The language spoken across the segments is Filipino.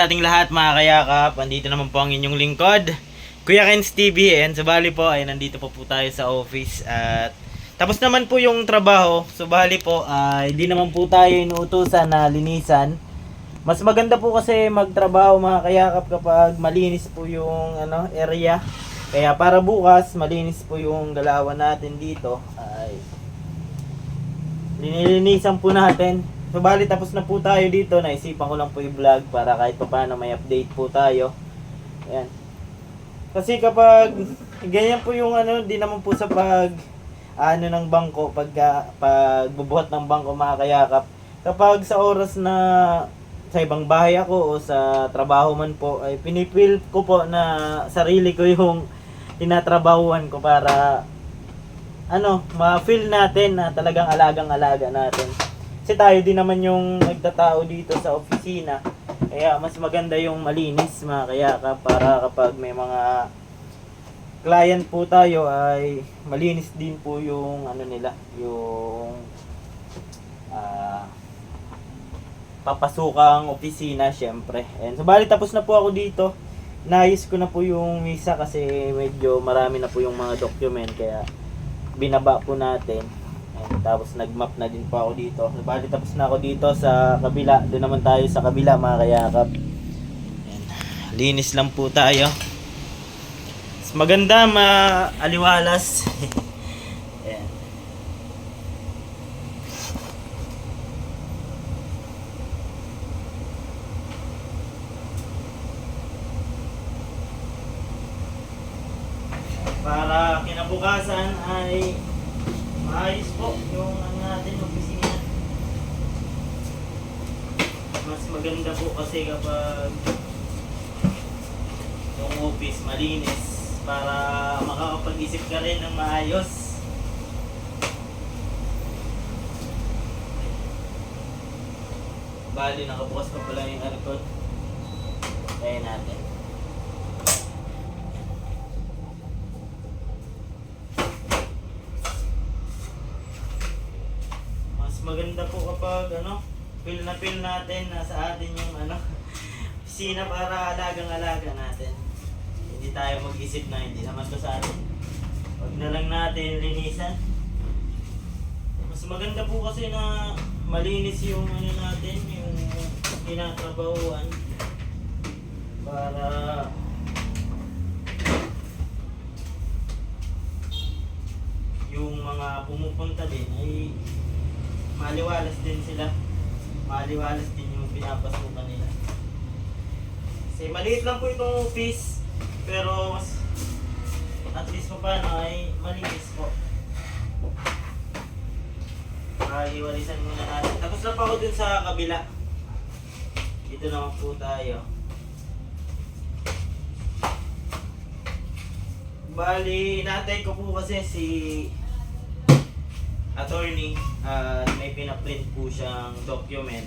ating lahat mga kayakap. Andito naman po ang inyong lingkod, Kuya Ken's TV. And so bali po ay nandito po tayo sa office. At tapos naman po yung trabaho. So bali po ay hindi naman po tayo inuutusan na linisan. Mas maganda po kasi magtrabaho mga kayakap kapag malinis po yung area. Kaya para bukas malinis po yung galawan natin dito. Ay linilinisan po natin. So bali tapos na po tayo dito. Naisipan ko lang po i-vlog para kahit pa paano may update po tayo. Ayan. Kasi kapag ganyan po yung di naman po sa ng bangko, pagbubuhat ng bangko mga kayakap. Kapag sa oras na sa ibang bahay ako o sa trabaho man po, ay pinipil ko po na sarili ko yung tinatrabahuan ko para ma-feel natin na talagang alagang-alaga natin. Kasi tayo din naman yung nagtatao dito sa opisina. Kaya mas maganda yung malinis mga kayakap para kapag may mga client po tayo ay malinis din po yung nila, yung papasukang opisina syempre. And so bali tapos na po ako dito. Naayos ko na po yung misa kasi medyo marami na po yung mga document kaya binaba po natin. And tapos nag-map na din po ako dito. So, bali tapos na ako dito sa kabila. Doon naman tayo sa kabila mga kayakap. Ayan. Linis lang po tayo. Mas maganda maaliwalas. Ayan. Para kinabukasan ay maayos po yung natin opisina. Mas maganda po kasi kapag yung office malinis para makakapag-isip ka rin ng maayos. Bali nakabukas pa pala yung aircon. Kaya natin. Maganda po kapag feel na feel natin na sa atin yung opisina para alagang-alaga natin. Hindi tayo mag-isip na hindi naman to sa atin. Huwag na lang natin linisan. Mas maganda po kasi na malinis yung natin, yung tinatrabahuan para yung mga pumupunta din ay maliwalas din sila. Maliwalas din yung pinapasukan nila. Kasi maliit lang po itong office. Pero at least pa paano ay malinis po. Iwalisan muna natin. Tapos na pa ako dun sa kabila. Dito naman po tayo. Bali, inatay ko po kasi si attorney at may pinaprint po siyang document.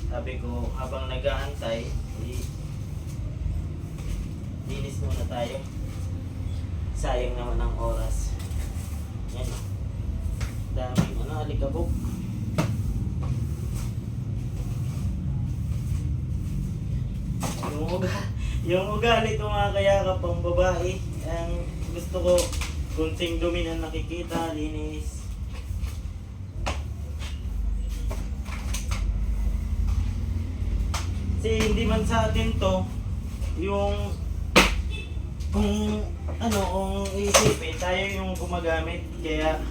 Sabi ko habang nag-aantay linis muna tayo, sayang naman ang oras. Yan, daming alikabok. Yung ugali ko mga kayakap pang babae, ang gusto ko kunting dumi na nakikita, linis. Kasi hindi man sa atin to yung kung iisipin tayo yung gumagamit kaya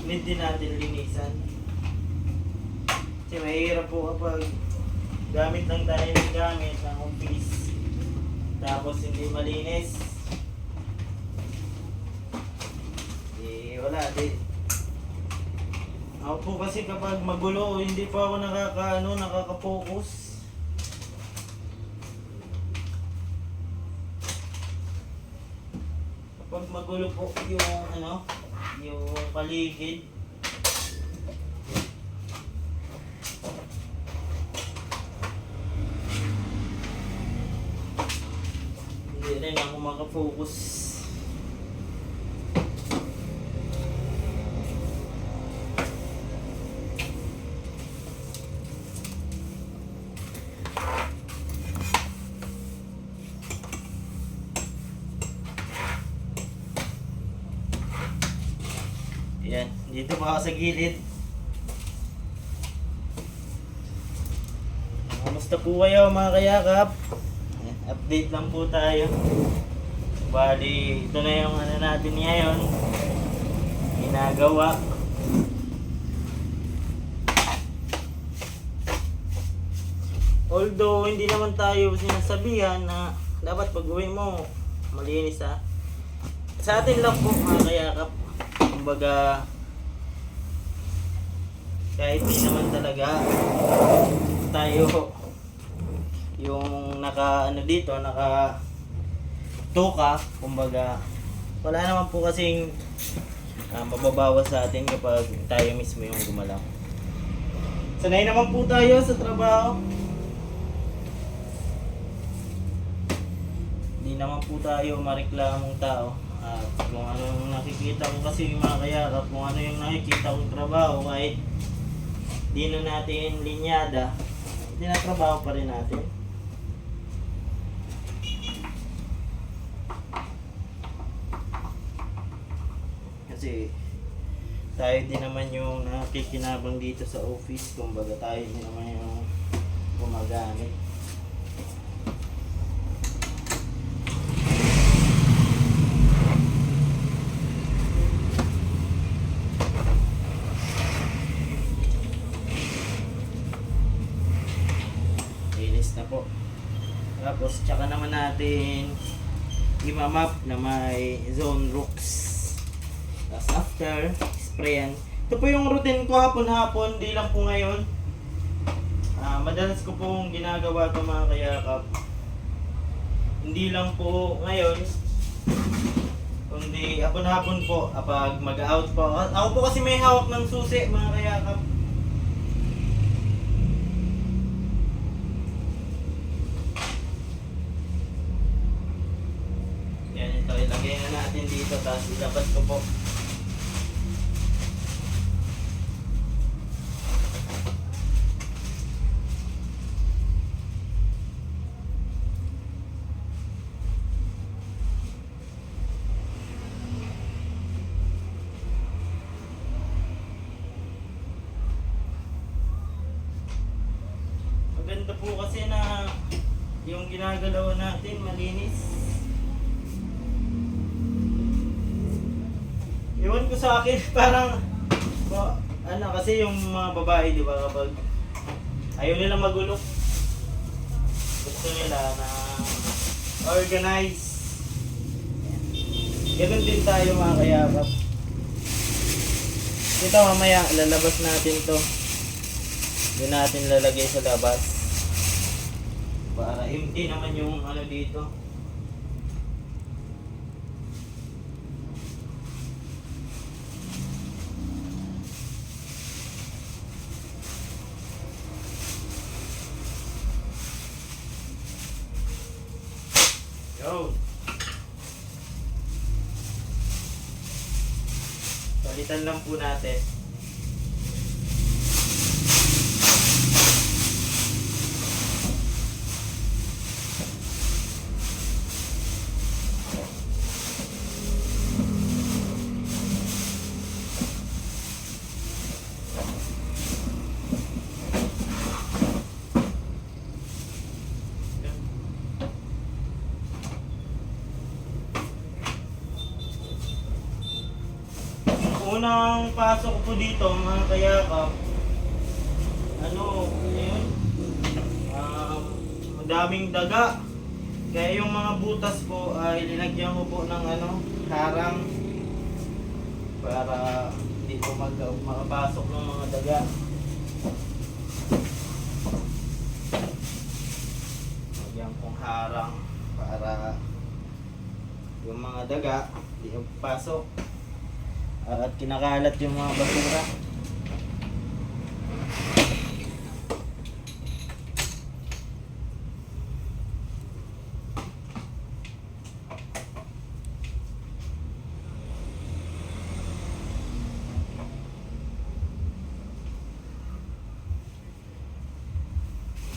need din natin linisan. Kasi mahirap po kapag gamit lang tayo ng gamit ng office tapos hindi malinis, wala din. Ako po kasi kapag magulo hindi pa ako nakaka-focus. Pag magulo po yung paligid, hindi rin ako makafocus. Yan, dito pa ako sa gilid. Kamusta po kayo mga kayakap? Yan, update lang po tayo. Bali, ito na yung ano natin ngayon. Ginagawa. Although, hindi naman tayo sinasabihan na dapat pag-uwi mo, malinis ha. Sa atin lang po mga kayakap. Kumbaga, kahit di naman talaga tayo yung naka ano dito, naka tuka, kumbaga wala naman po kasing mababawas sa atin kapag tayo mismo yung gumalaw. Sanay naman po tayo sa trabaho. Hindi naman po tayo mareklamong tao. At kung anong nakikita ko kasi mga kayakap, kung ano yung nakikita kong trabaho, kahit di na natin linyada, tinatrabaho pa rin natin. Kasi tayo din naman yung nakikinabang dito sa office, kumbaga tayo din naman yung gumagamit. Na po. Tapos tsaka naman natin imamap na may zone rooks. Tapos after sprayan, ito po yung routine ko hapon-hapon, di lang po ngayon. Madalas ko pong ginagawa ito mga kayakap. Hindi lang po ngayon, kundi hapon-hapon po kapag mag-out po. Ako po kasi may hawak ng susi mga kayakap. Ilagay na natin dito, tapos ilabas ko po. Maganda po kasi na yung ginagalaw natin malinis. Iwan ko sa akin, parang ano kasi yung mga babae, di ba, kapag ayaw nila magulo, gusto nila na organize. Ganun din tayo mga kayakap. Ito mamaya lalabas natin to, doon natin lalagay sa labas para empty naman yung ano dito. Yo. Palitan lang po natin. Unang pasok ko dito mga kayakap, ano, ayun, madaming daga. Kaya yung mga butas po ay linagyan ko po ng ano, harang para hindi po makapasok ng mga daga. Lagyan kong harang para yung mga daga hindi pasok. At kinakalat yung mga basura.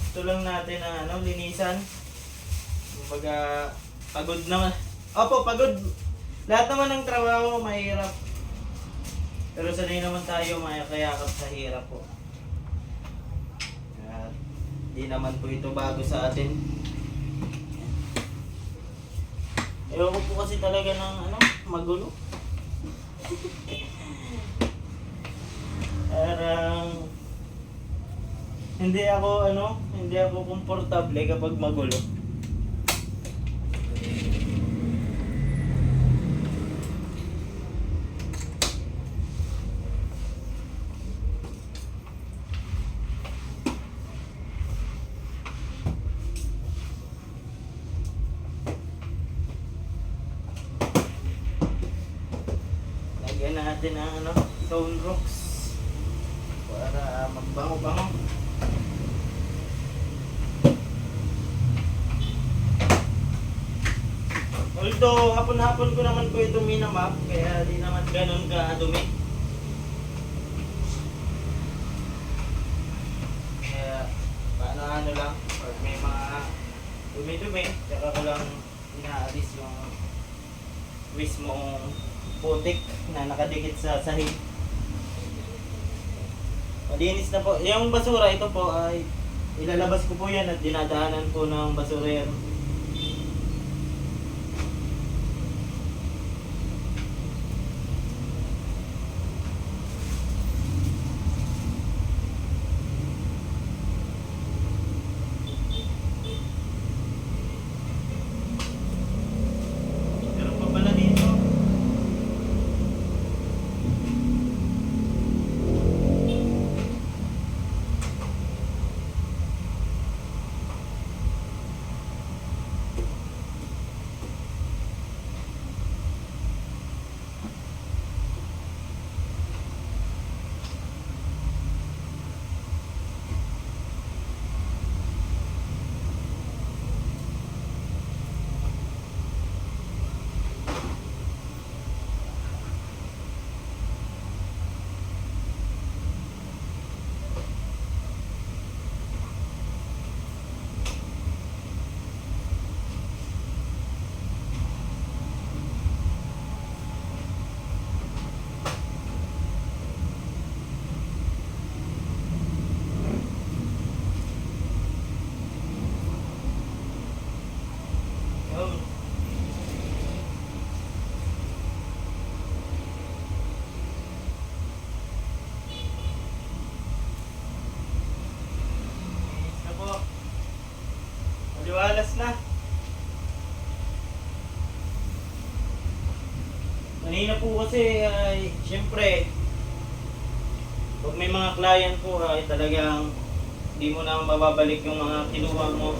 Gusto lang natin na ano, linisan. Kumbaga, pagod naman. Opo, pagod. Lahat naman ng trabaho mahirap. Pero sanay naman tayo kayakap sa hirap po. At di naman po ito bago sa atin. Ewan ko po kasi talaga ng magulo. Parang hindi ako komportable kapag magulo. Lagyan natin ang stone rocks para magbango-bango. Although hapon-hapon ko naman po ito minamap, kaya di naman ganun ka-dumi. Kaya paano lang, pag may mga dumi-dumi, tsaka ko lang inaalis yung mismong putik na nakadikit sa sahig. Malinis na po. Yung basura, ito po ay ilalabas ko po yan at dinadaanan po ng basurero. Meron pa pala dito. Oh. Isa po. Maliwalas na. Kanina po kasi ay siyempre pag may mga client po ay talagang di mo na mababalik yung mga kinuha mo.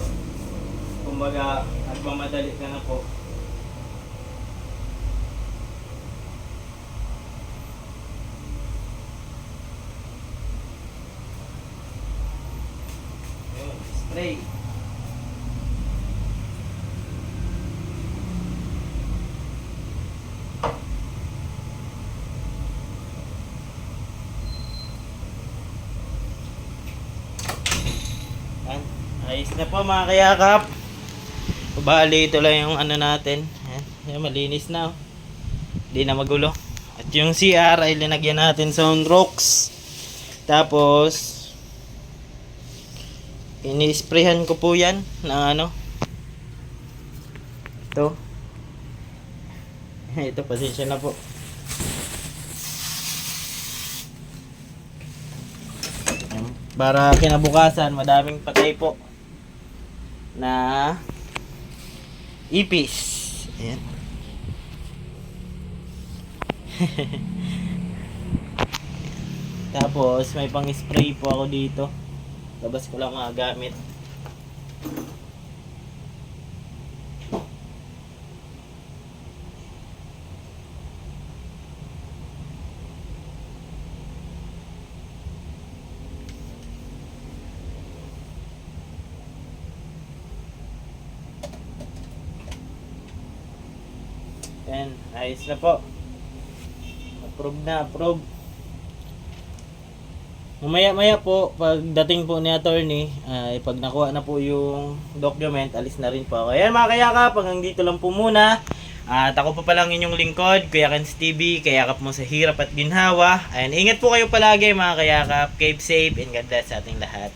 Kumbaga, nagmamadali ka na po. Ayun, spray. Ayan. Ayos na po mga kayakap. Bali, ito lang yung natin. Ayan, malinis na. Hindi na magulo. At yung CR ay linagyan natin sa rocks. Tapos ini-sprayhan ko po yan ng ito. Ito, pasensya na po. Ayan, para kinabukasan madaming patay po na ipis. Ayan. Tapos may pang spray po ako dito. Labas ko lang mga gamit. Ayan, ayos na po. Approve na, approve. Mamaya-maya po, pagdating po ni attorney, ay pag nakuha na po yung document, alis na rin po ako. Ayan mga kayakap, hanggang dito lang po muna. At ako pa palang inyong lingkod, Kuya Kans TV, kayakap mo sa hirap at ginhawa. Ayan, ingat po kayo palagi mga kayakap, keep safe and God bless sa ating lahat.